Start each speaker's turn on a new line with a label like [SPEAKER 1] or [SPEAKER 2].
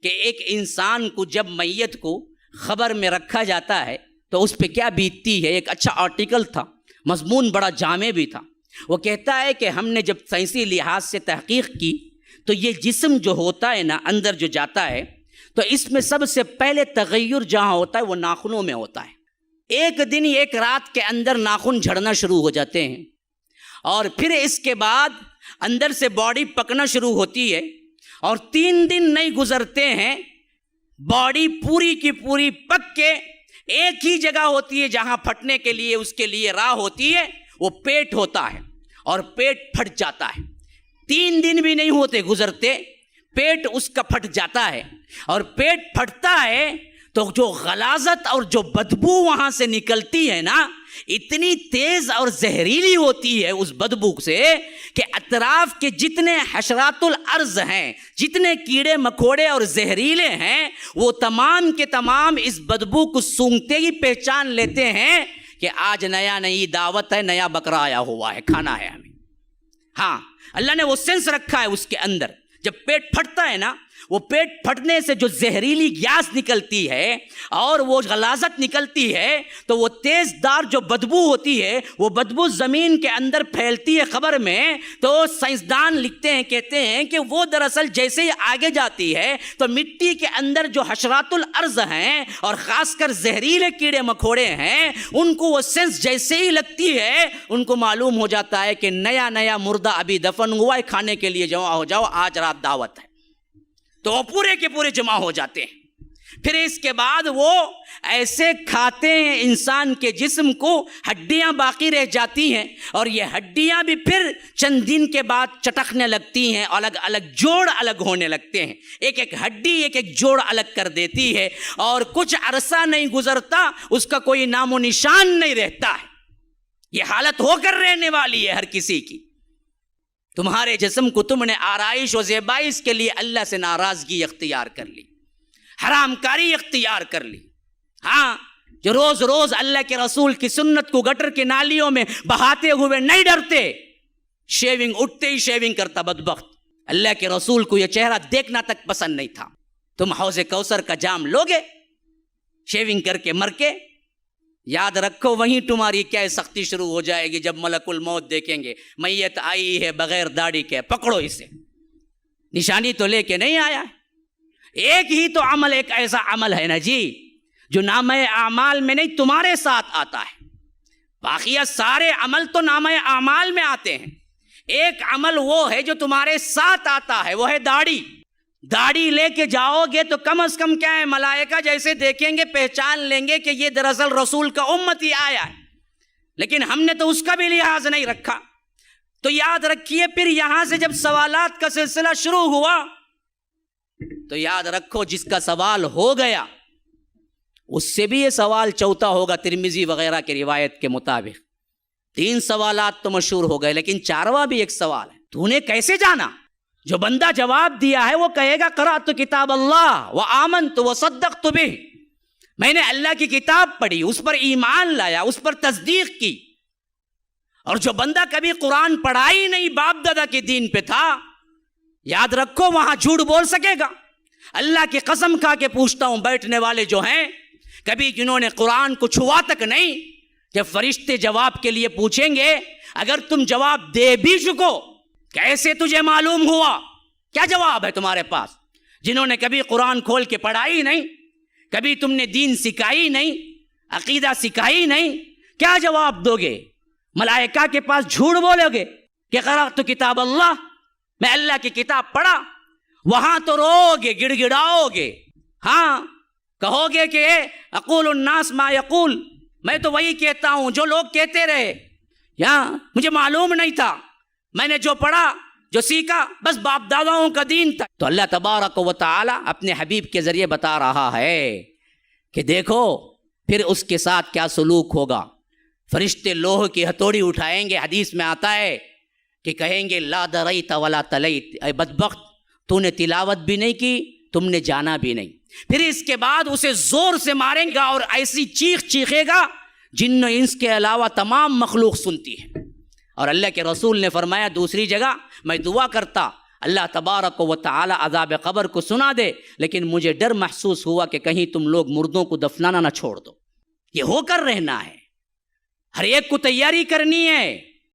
[SPEAKER 1] کہ ایک انسان کو جب میت کو خبر میں رکھا جاتا ہے تو اس پہ کیا بیتتی ہے. ایک اچھا آرٹیکل تھا، مضمون بڑا جامع بھی تھا. وہ کہتا ہے کہ ہم نے جب سائنسی لحاظ سے تحقیق کی تو یہ جسم جو ہوتا ہے نا، اندر جو جاتا ہے، تو اس میں سب سے پہلے تغیر جہاں ہوتا ہے وہ ناخنوں میں ہوتا ہے. ایک دن ایک رات کے اندر ناخن جھڑنا شروع ہو جاتے ہیں، اور پھر اس کے بعد اندر سے باڈی پکنا شروع ہوتی ہے، اور 3 دن نہیں گزرتے ہیں باڈی پوری کی پوری پک کے ایک ہی جگہ ہوتی ہے جہاں پھٹنے کے لیے اس کے لیے راہ ہوتی ہے، وہ پیٹ ہوتا ہے، اور پیٹ پھٹ جاتا ہے. 3 دن بھی نہیں ہوتے گزرتے، پیٹ اس کا پھٹ جاتا ہے، اور پیٹ پھٹتا ہے تو جو غلاظت اور جو بدبو وہاں سے نکلتی ہے نا، اتنی تیز اور زہریلی ہوتی ہے اس بدبو سے کہ اطراف کے جتنے حشرات الارض ہیں، جتنے کیڑے مکوڑے اور زہریلے ہیں، وہ تمام کے تمام اس بدبو کو سونگتے ہی پہچان لیتے ہیں کہ آج نئی دعوت ہے، نیا بکرا آیا ہوا ہے، کھانا ہے ہمیں. ہاں، اللہ نے وہ سینس رکھا ہے اس کے اندر. جب پیٹ پھٹتا ہے نا، وہ پیٹ پھٹنے سے جو زہریلی گیس نکلتی ہے اور وہ غلاظت نکلتی ہے، تو وہ تیز دار جو بدبو ہوتی ہے، وہ بدبو زمین کے اندر پھیلتی ہے خبر میں. تو سائنسدان لکھتے ہیں، کہتے ہیں کہ وہ دراصل جیسے ہی آگے جاتی ہے تو مٹی کے اندر جو حشرات الارض ہیں اور خاص کر زہریلے کیڑے مکوڑے ہیں، ان کو وہ سینس جیسے ہی لگتی ہے، ان کو معلوم ہو جاتا ہے کہ نیا مردہ ابھی دفن ہوا ہے، کھانے کے لیے جمع ہو جاؤ، آج رات دعوت ہے. تو وہ پورے کے پورے جمع ہو جاتے ہیں. پھر اس کے بعد وہ ایسے کھاتے ہیں انسان کے جسم کو، ہڈیاں باقی رہ جاتی ہیں، اور یہ ہڈیاں بھی پھر چند دن کے بعد چٹکنے لگتی ہیں، الگ الگ جوڑ الگ ہونے لگتے ہیں. ایک ہڈی ایک جوڑ الگ کر دیتی ہے، اور کچھ عرصہ نہیں گزرتا اس کا کوئی نام و نشان نہیں رہتا ہے. یہ حالت ہو کر رہنے والی ہے ہر کسی کی. تمہارے جسم کو تم نے آرائش و زیبائش کے لیے اللہ سے ناراضگی اختیار کر لی، حرام کاری اختیار کر لی. ہاں، جو روز روز اللہ کے رسول کی سنت کو گٹر کے نالیوں میں بہاتے ہوئے نہیں ڈرتے، شیونگ اٹھتے ہی شیونگ کرتا بدبخت. اللہ کے رسول کو یہ چہرہ دیکھنا تک پسند نہیں تھا. تم حوض کوثر کا جام لوگے شیونگ کر کے مر کے؟ یاد رکھو وہیں تمہاری کیا سختی شروع ہو جائے گی جب ملک الموت دیکھیں گے میت آئی ہے بغیر داڑھی کے، پکڑو اسے. نشانی تو لے کے نہیں آیا ہے. ایک ہی تو عمل، ایک ایسا عمل ہے نا جی جو نامہ اعمال میں نہیں تمہارے ساتھ آتا ہے. باقی سارے عمل تو نامہ اعمال میں آتے ہیں. ایک عمل وہ ہے جو تمہارے ساتھ آتا ہے، وہ ہے داڑھی. داڑھی لے کے جاؤ گے تو کم از کم کیا ہے، ملائکہ جیسے دیکھیں گے پہچان لیں گے کہ یہ دراصل رسول کا امتی آیا ہے. لیکن ہم نے تو اس کا بھی لحاظ نہیں رکھا. تو یاد رکھیے، پھر یہاں سے جب سوالات کا سلسلہ شروع ہوا تو یاد رکھو جس کا سوال ہو گیا اس سے بھی یہ سوال چوتھا ہوگا. ترمذی وغیرہ کی روایت کے مطابق 3 سوالات تو مشہور ہو گئے، لیکن 4واں بھی ایک سوال ہے. تو نے کیسے جانا؟ جو بندہ جواب دیا ہے وہ کہے گا قرأت کتاب اللہ وآمنت وصدقت بہ، میں نے اللہ کی کتاب پڑھی، اس پر ایمان لایا، اس پر تصدیق کی. اور جو بندہ کبھی قرآن پڑھا ہی نہیں، باپ دادا کے دین پہ تھا، یاد رکھو وہاں جھوٹ بول سکے گا. اللہ کی قسم کھا کے پوچھتا ہوں، بیٹھنے والے جو ہیں کبھی جنہوں نے قرآن کو چھوا تک نہیں، جب فرشتے جواب کے لیے پوچھیں گے، اگر تم جواب دے بھی چکو، کیسے تجھے معلوم ہوا؟ کیا جواب ہے تمہارے پاس؟ جنہوں نے کبھی قرآن کھول کے پڑھائی نہیں، کبھی تم نے دین سکھائی نہیں، عقیدہ سکھائی نہیں، کیا جواب دو گے؟ ملائکہ کے پاس جھوٹ بولو گے کہ قرأت کتاب اللہ، میں اللہ کی کتاب پڑھا؟ وہاں تو رو گے، گڑ گڑاؤ گے. ہاں، کہو گے کہ اقول الناس ما یقول، میں تو وہی کہتا ہوں جو لوگ کہتے رہے، یا مجھے معلوم نہیں تھا، میں نے جو پڑھا جو سیکھا بس باپ داداؤں کا دین تھا. تو اللہ تبارک و تعالی اپنے حبیب کے ذریعے بتا رہا ہے کہ دیکھو پھر اس کے ساتھ کیا سلوک ہوگا. فرشتے لوہ کی ہتھوڑی اٹھائیں گے، حدیث میں آتا ہے کہ کہیں گے لا دریت ولا تلیت، اے بدبخت تو نے تلاوت بھی نہیں کی، تم نے جانا بھی نہیں. پھر اس کے بعد اسے زور سے ماریں گا اور ایسی چیخ چیخے گا جن و انس کے علاوہ تمام مخلوق سنتی ہے. اور اللہ کے رسول نے فرمایا دوسری جگہ، میں دعا کرتا اللہ تبارک و تعالی عذاب قبر کو سنا دے، لیکن مجھے ڈر محسوس ہوا کہ کہیں تم لوگ مردوں کو دفنانا نہ چھوڑ دو، یہ ہو کر رہنا ہے، ہر ایک کو تیاری کرنی ہے۔